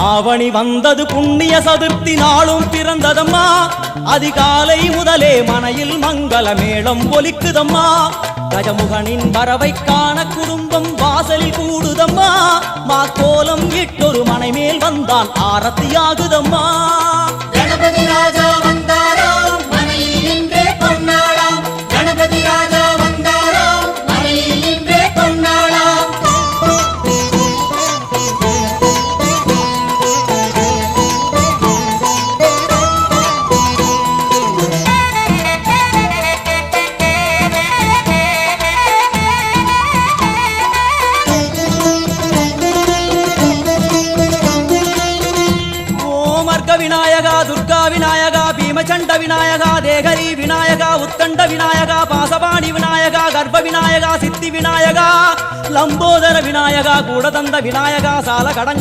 ஆவணி வந்தது புண்ணிய சதுர்த்தி நாளும் பிறந்ததம்மா அதிகாலை முதலே மனையில் மங்கள மேளம் ஒலிக்குதம்மா கஜமுகனின் வரவை காண குடும்பம் வாசலில் கூடுதம்மா மா கோலம் இட்டொரு மனை மேல் வந்தான் ஆரத்தியாகுதம்மா கணபதி ராஜா வந்தாராம் மனையில் இன்றே பொன்னாளாம் கணபதி ராஜா வந்தாராம் மனையில் இன்றே பொன்னாளாம் விநாயகா துர்கா விநாயகா பீமச்சண்ட விநாயகா தேகரி விநாயகா உத்தண்ட விநாயகா பாசபாணி விநாயகா கர்ப்ப விநாயகா சித்தி விநாயகா லம்போதர விநாயகா கூடதந்த விநாயகா சால கடங்க